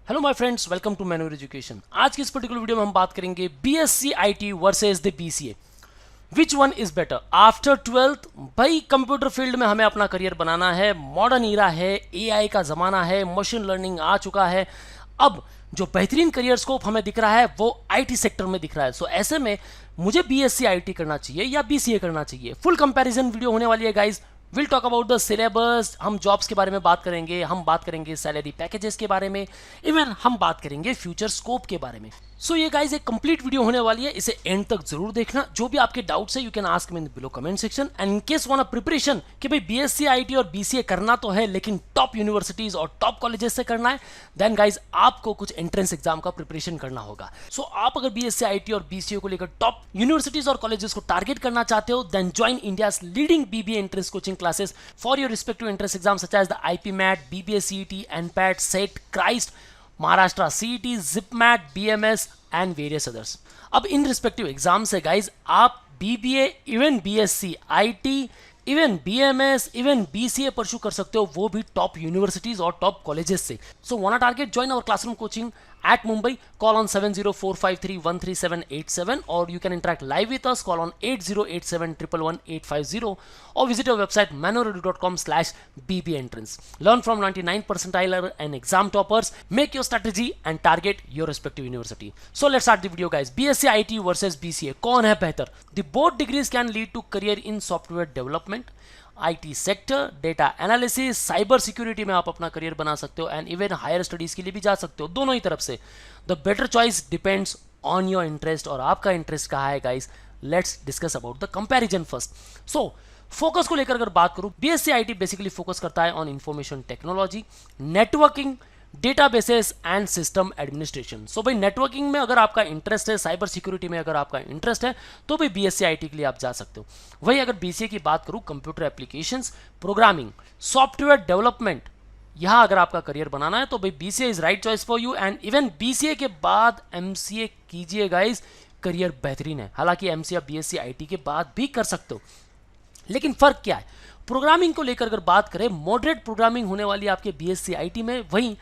Hello my friends, welcome to Manuar education. आज की इस पर्टिकुलर वीडियो में हम बात करेंगे BSc IT versus the BCA. Which one is better after 12th। भाई कंप्यूटर फील्ड में हमें अपना करियर बनाना है, मॉडर्न ईरा है, एआई का जमाना है, मशीन लर्निंग आ चुका है। अब जो बेहतरीन करियर स्कोप हमें दिख रहा है वो आईटी सेक्टर में दिख रहा है। सो ऐसे में मुझे बीएससी आईटी करना चाहिए या बीसीए करना चाहिए। फुल कंपैरिजन वीडियो होने वाली है guys. Will talk about the syllabus, हम जॉब्स के बारे में बात करेंगे, हम बात करेंगे सैलरी पैकेजेस के बारे में, इवन हम बात करेंगे फ्यूचर स्कोप के बारे में। सो ये गाइज एक कंप्लीट वीडियो होने वाली है, इसे एंड तक जरूर देखना। जो भी आपके डाउट्स है you can ask me in below comment section. And in case want a preparation कि भाई बीएससी आईटी और बीसीए करना तो है लेकिन टॉप यूनिवर्सिटीज और टॉप कॉलेजेस से करना है, देन गाइज आपको कुछ एंट्रेंस एग्जाम का प्रिपरेशन करना होगा। सो आप अगर बीएससी आईटी और बीसीए को लेकर टॉप यूनिवर्सिटीज और कॉलेजेस को टारगेट करना चाहते हो, then join India's leading BBA entrance coaching classes for your respective entrance exam such as the IPMAT, BBA CET, NPAT, SET, Christ, Maharashtra CET, JIPMAT, BMS and various others. अब इन respective exam से guys आप BBA, even BSc IT, even BMS, even BCA pursue कर सकते हो, वो भी top universities और टॉप कॉलेजेस से। सो want target join our classroom coaching at Mumbai, call on 7045313787 or you can interact live with us, call on 8087111850 or visit our website manoredu.com/bbentrance. Learn from 99 percentile and exam toppers, make your strategy and target your respective university. So let's start the video guys. BSc IT versus BCA, कौन है बेहतर? The both degrees can lead to career in software development, IT sector, data analysis, cyber security में आप अपना career बना सकते हो and even higher studies के लिए भी जा सकते हो, दोनों ही तरफ से। The better choice depends on your interest, और आपका इंटरेस्ट कहाँ है guys. Let's discuss about the comparison first. So focus को लेकर अगर बात करूं, बीएससी आईटी बेसिकली फोकस करता है on information technology, networking, databases and system administration. So भाई नेटवर्किंग में अगर आपका इंटरेस्ट है, साइबर सिक्योरिटी में अगर आपका इंटरेस्ट है, तो भाई बीएससी आईटी के लिए आप जा सकते हो। वही अगर बीसीए की बात करूं, computer applications, programming, software development, यहां अगर आपका करियर बनाना है तो भाई BCA is right choice for you. And even BCA के बाद एमसीए कीजिए गाइज, करियर बेहतरीन है। हालांकि एमसीए बीएससी आईटी के बाद भी कर सकते हो, लेकिन फर्क क्या है? प्रोग्रामिंग को लेकर अगर बात करें, मॉडरेट प्रोग्रामिंग होने वाली है आपके बीएससी आईटी में, वहीं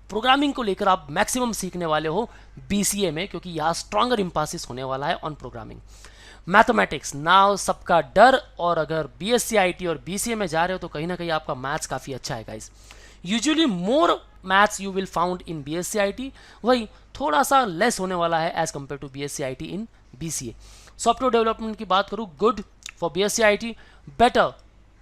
प्रोग्रामिंग को लेकर आप मैक्सिमम सीखने वाले हो बीसीए में, क्योंकि यहां स्ट्रॉन्गर इंपासिस होने वाला है ऑन प्रोग्रामिंग। मैथमेटिक्स नाउ सबका डर, और अगर बीएससी आईटी और बीसीए में जा रहे हो तो कहीं ना कहीं आपका मैथ्स काफी अच्छा है guys. Usually more maths you will found in BSc IT, वही थोड़ा सा लेस होने वाला है as compare to BSc IT in BCA. Software development की बात करूं, good for BSc IT, better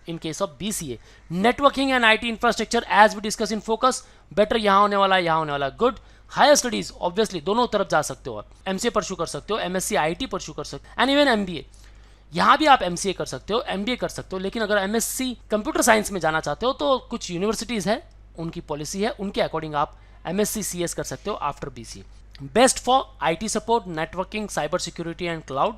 in case of BCA. Networking and IT infrastructure as we discuss in focus, better यहाँ होने वाला है, यहाँ होने वाला है, good. हायर स्टडीज ऑब्वियसली दोनों तरफ जा सकते हो, आप एमसीए परस्यू कर सकते हो, एमएससी आईटी परस्यू कर सकते हो, एंड इवन एमबीए। यहाँ भी आप एमसीए कर सकते हो, एमबीए कर सकते हो, लेकिन अगर एमएससी कंप्यूटर साइंस में जाना चाहते हो तो कुछ यूनिवर्सिटीज है, उनकी पॉलिसी है, उनके अकॉर्डिंग आप एमएससी सीएस कर सकते हो after BCA. Best for IT support, networking, cyber security and cloud,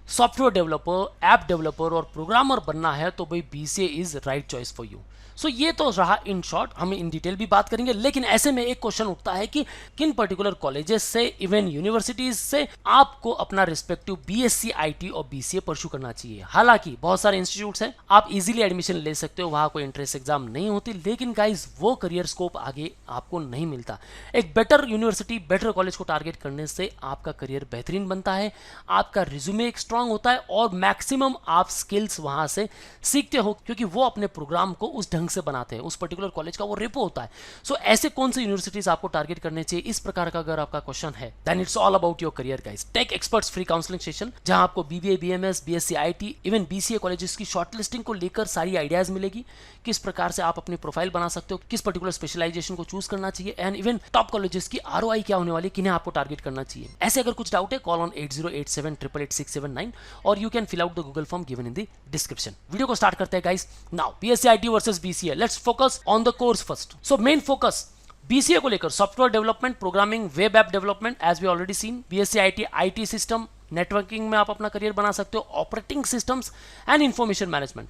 software developer, app developer और प्रोग्रामर बनना है तो भाई BCA is right choice for you. So ये तो रहा इन शॉर्ट, हम इन डिटेल भी बात करेंगे, लेकिन ऐसे में एक क्वेश्चन उठता है कि किन पर्टिकुलर कॉलेजेस से, इवन यूनिवर्सिटीज से आपको अपना रिस्पेक्टिव बीएससी आईटी और बीसीए परस्यू करना चाहिए। हालांकि बहुत सारे इंस्टीट्यूट्स हैं, आप इजीली एडमिशन ले सकते हो, वहां कोई एंट्रेंस एग्जाम नहीं होती, लेकिन गाइज वो करियर स्कोप आगे आपको नहीं मिलता। एक बेटर यूनिवर्सिटी, बेटर कॉलेज को टारगेट करने से आपका करियर बेहतरीन बनता है, आपका रिज्यूमे एक स्ट्रांग होता है और मैक्सिमम आप स्किल्स वहां से सीखते हो, क्योंकि वो अपने प्रोग्राम को उस ढंग से बनाते हैं, उस पर्टिकुलर कॉलेज का वो रेपो होता है। सो ऐसे कौन से यूनिवर्सिटीज आपको टारगेट करने चाहिए, इस प्रकार का अगर आपका क्वेश्चन है, then it's all about your career guys. Tech experts free counselling session, जहां आपको BBA, BMS, BSc IT, even BCA colleges की शॉर्टलिस्टिंग को लेकर सारी आइडियाज मिलेगी, किस प्रकार से आप अपनी प्रोफाइल बना सकते हो, किस पर्टिकुलर स्पेशलाइजेशन को चूज करना चाहिए, एंड इवन टॉप कॉलेजेस की आरओआई क्या होने वाली, किन्हें आपको टारगेट करना चाहिए। ऐसे अगर कुछ डाउट है, कॉल ऑन 8087888679 और you can fill out the Google form given in the description. Video को स्टार्ट करते हैं guys. Now BSc IT versus BCA, let's focus on the course first. So main focus BCA को लेकर software development, programming, web app development, as we already seen. BSc IT IT system, networking में आप अपना career बना सकते हो, operating systems and information management.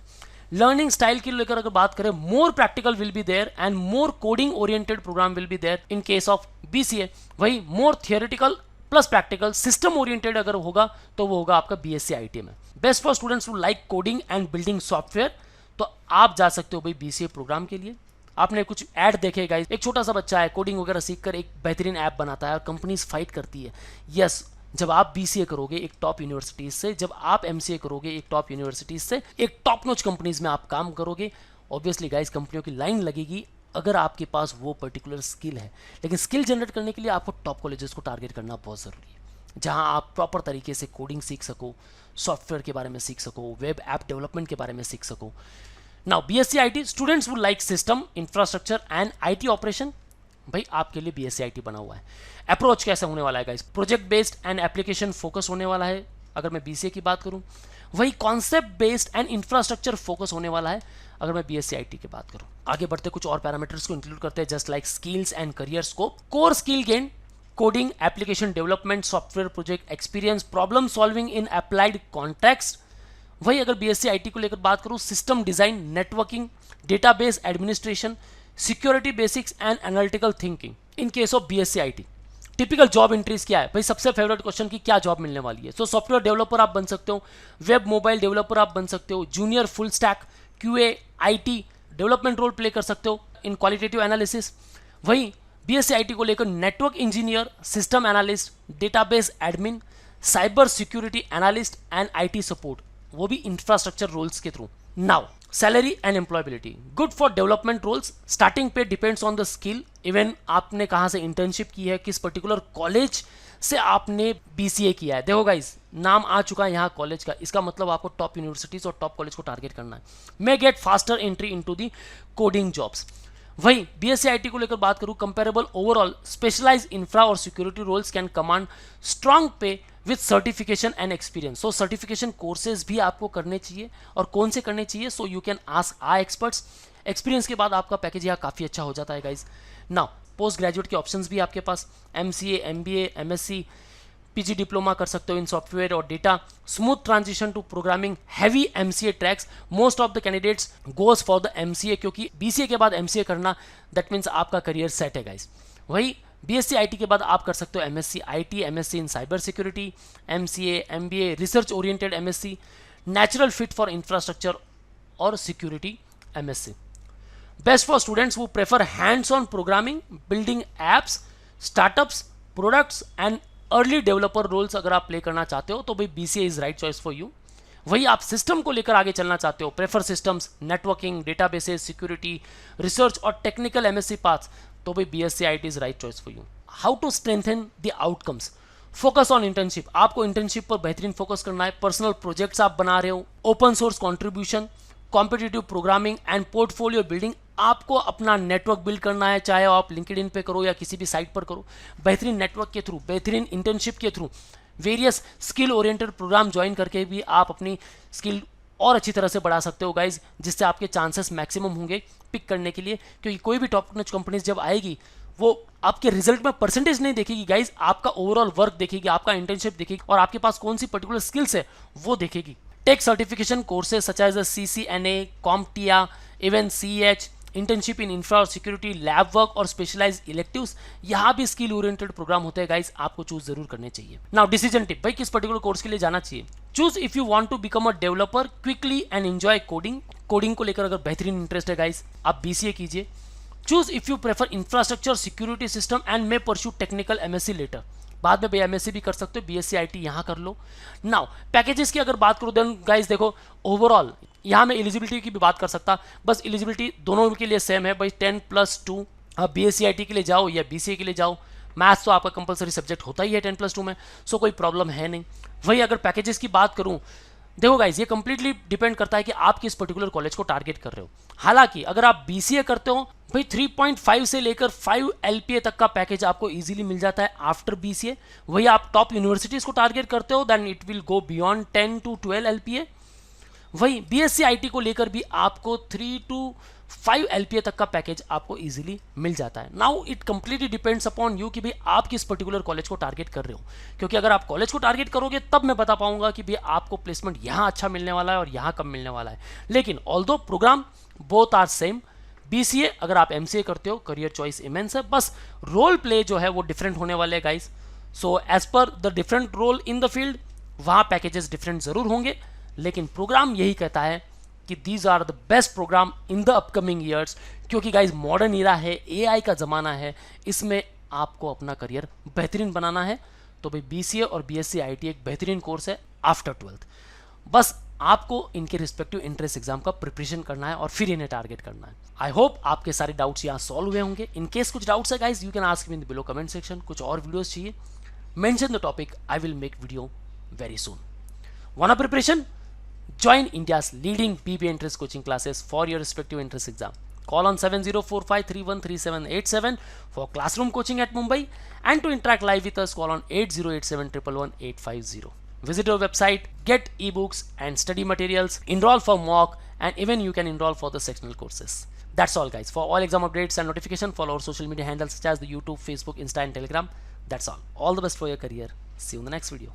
Learning style की लेकर अगर बात करें, more practical will be there and more coding oriented program will be there in case of BCA. वही more theoretical plus practical system oriented अगर होगा तो वो होगा आपका बीएससी आईटी में। Best for students who like coding and building software, तो आप जा सकते हो भाई बीसीए प्रोग्राम के लिए। आपने कुछ ऐड देखे गाइस, एक छोटा सा बच्चा है कोडिंग वगैरह सीखकर एक बेहतरीन ऐप बनाता है और कंपनीज फाइट करती है। यस, जब आप बीसीए करोगे एक टॉप यूनिवर्सिटीज से, जब आप एमसीए करोगे एक टॉप यूनिवर्सिटीज से, एक टॉप नॉच कंपनीज में आप काम करोगे, ऑब्वियसली गाइस कंपनियों की लाइन लगेगी अगर आपके पास वो पर्टिकुलर स्किल है। लेकिन स्किल जनरेट करने के लिए आपको टॉप कॉलेजेस को टारगेट करना बहुत ज़रूरी है, जहां आप प्रॉपर तरीके से कोडिंग सीख सको, सॉफ्टवेयर के बारे में सीख सको, वेब ऐप डेवलपमेंट के बारे में सीख सको। Now BSc IT students would like system infrastructure and IT operation. भाई आपके लिए बीएससी आईटी बना हुआ है। अप्रोच कैसा होने वाला है guys? Project based and application focus होने वाला है अगर मैं बीसीए की बात करूं। वही concept based and infrastructure focus होने वाला है अगर मैं बीएससी आईटी की बात करूं। आगे बढ़ते कुछ और पैरामीटर्स को इंक्लूड करते हैं, just like skills and career scope. Core skill gain, coding, application development, software project experience, problem solving in applied context. वही अगर बीएससी आईटी को लेकर बात करूं, system design, networking, database administration, security basics and analytical thinking. In case of BSc IT typical job entries क्या है? भाई सबसे फेवरेट क्वेश्चन की क्या जॉब मिलने वाली है? सो सॉफ्टवेयर डेवलपर आप बन सकते हो, वेब मोबाइल डेवलपर आप बन सकते हो, junior full stack, QA, IT development role play कर सकते हो इन क्वालिटेटिव एनालिसिस। वही बीएससी आईटी को लेकर network engineer, system analyst, database admin, cyber security analyst and IT support, वो भी इंफ्रास्ट्रक्चर रोल्स के through. Now salary and employability, good for development roles, starting pay depends on the skill, even आपने कहाँ से internship की है, किस particular college से आपने बीसीए किया है। देखो गाइस, नाम आ चुका है यहाँ कॉलेज का, इसका मतलब आपको टॉप यूनिवर्सिटीज और टॉप कॉलेज को टारगेट करना है। May get faster entry into the coding jobs. वही बीएससी आईटी को लेकर बात करूं, कंपेरेबल ओवरऑल स्पेशलाइज इंफ्रा और security roles can command strong pay with certification and experience. So certification courses भी आपको करने चाहिए, और कौन से करने चाहिए? So you can ask our experts. Experience के बाद आपका पैकेज यहाँ काफ़ी अच्छा हो जाता है गाइज। नाउ पोस्ट ग्रेजुएट के ऑप्शंस भी आपके पास, MCA, MBA, MSc, PG diploma कर सकते हो इन सॉफ्टवेयर और data, smooth transition to programming, heavy MCA tracks. Most of the candidates goes for the MCA, क्योंकि बीसीए के बाद एमसीए करना दैट मीन्स आपका करियर सेट है गाइज। वही बीएससी आईटी के बाद आप कर सकते हो MSc IT, MSc in cyber security, MCA, MBA, research oriented MSc, natural fit for infrastructure और security MSc. Best for students वो prefer hands on programming, building apps, startups, products and early developer roles अगर आप play करना चाहते हो तो भाई BCA is right choice for you. वही आप सिस्टम को लेकर आगे चलना चाहते हो, prefer systems, networking, databases, security, research और टेक्निकल एमएससी पाथ्स, तो भाई BSc IT is right choice for you. How to strengthen the outcomes, focus on internship, आपको इंटर्नशिप पर बेहतरीन फोकस करना है। पर्सनल प्रोजेक्ट्स आप बना रहे हो, open source contribution, competitive programming and portfolio building, आपको अपना नेटवर्क बिल्ड करना है, चाहे आप लिंक्डइन पे करो या किसी भी साइट पर करो। बेहतरीन नेटवर्क के थ्रू, बेहतरीन इंटर्नशिप के through, various skill oriented program join करके भी आप अपनी स्किल और अच्छी तरह से बढ़ा सकते हो गाइज, जिससे आपके चांसेस मैक्सिमम होंगे पिक करने के लिए। क्योंकि कोई भी टॉप नॉच कंपनीज जब आएगी वो आपके रिजल्ट में परसेंटेज नहीं देखेगी गाइज, आपका ओवरऑल वर्क देखेगी, आपका इंटर्नशिप देखेगी और आपके पास कौन सी पर्टिकुलर स्किल्स है वो देखेगी। Tech certification courses such as CCNA, CompTIA, even CH, internship in infra और सिक्योरिटी, लैब वर्क और स्पेशलाइज इलेक्टिव्स, यहाँ भी स्किल ओरिएंटेड प्रोग्राम होते हैं गाइस, आपको चूज जरूर करने चाहिए। नाउ डिसीजन टिप, भाई किस पर्टिकुलर कोर्स के लिए जाना चाहिए? Choose if you want to become a developer quickly and enjoy coding. Coding को लेकर अगर बेहतरीन इंटरेस्ट है गाइस, आप बीसीए कीजिए। Choose if you prefer infrastructure, security system and may pursue technical MSc later. बाद में एमएससी भी कर सकते हो, बीएससी आईटी यहाँ कर लो। नाउ पैकेजेस की अगर बात करूँ देन गाइस देखो, ओवरऑल यहाँ मैं एलिजिबिलिटी की भी बात कर सकता, बस एलिजिबिलिटी दोनों के लिए सेम है भाई, 10+2। आप बीएससी आईटी के लिए जाओ या बीसीए के लिए जाओ, मैथ्स तो आपका कंपलसरी सब्जेक्ट होता ही है 10+2 में, सो कोई प्रॉब्लम है नहीं। वही अगर पैकेजेस की बात करूँ, देखो गाइज ये कंप्लीटली डिपेंड करता है कि आप किस पर्टिकुलर कॉलेज को टारगेट कर रहे हो। हालांकि अगर आप बीसीए करते हो भाई 3.5 से लेकर 5 LPA तक का पैकेज आपको इजीली मिल जाता है आफ्टर बीसीए। वही आप टॉप यूनिवर्सिटीज को टारगेट करते हो then it will go beyond 10 to 12 LPA। वही बीएससी आईटी को लेकर भी आपको 3 to 5 LPA तक का पैकेज आपको इजीली मिल जाता है। Now it completely depends upon you कि भाई आप किस पर्टिकुलर कॉलेज को टारगेट कर रहे हो, क्योंकि अगर आप कॉलेज को टारगेट करोगे तब मैं बता पाऊंगा कि भाई आपको प्लेसमेंट यहाँ अच्छा मिलने वाला है और यहाँ कम मिलने वाला है। लेकिन although program both are same, BCA अगर आप एमसीए करते हो करियर चॉइस इमेंस है, बस रोल प्ले जो है वो डिफरेंट होने वाले हैं guys. So as per the different role in the field वहाँ पैकेजेस डिफरेंट जरूर होंगे, लेकिन प्रोग्राम यही कहता है कि these are the best program in the upcoming years, क्योंकि गाइज मॉडर्न इरा है, एआई का ज़माना है, इसमें आपको अपना करियर बेहतरीन बनाना है। तो भाई बीसीए और बीएससी आईटी एक बेहतरीन कोर्स है आफ्टर 12th। बस आपको इनके रिस्पेक्टिव इंट्रेंस एग्जाम का प्रिपरेशन करना है और फिर इन्हें टारगेट करना है। आई होप आपके सारे डाउट्स यहाँ सॉल्व हुए होंगे। इन केस कुछ डाउट्स है guys, you can ask me in the below comment section. कुछ और वीडियोस चाहिए, mention the topic, I will make video very soon. Want preparation? Join India's leading BBA entrance coaching classes for your respective entrance exam. Call on 7045313787 for classroom coaching at Mumbai, and to interact live with us, call on 8087111850. Visit our website, get ebooks and study materials, enroll for mock, and even you can enroll for the sectional courses. That's all guys. For all exam updates and notification, follow our social media handles such as the YouTube, Facebook, Insta and Telegram. That's all. All the best for your career. See you in the next video.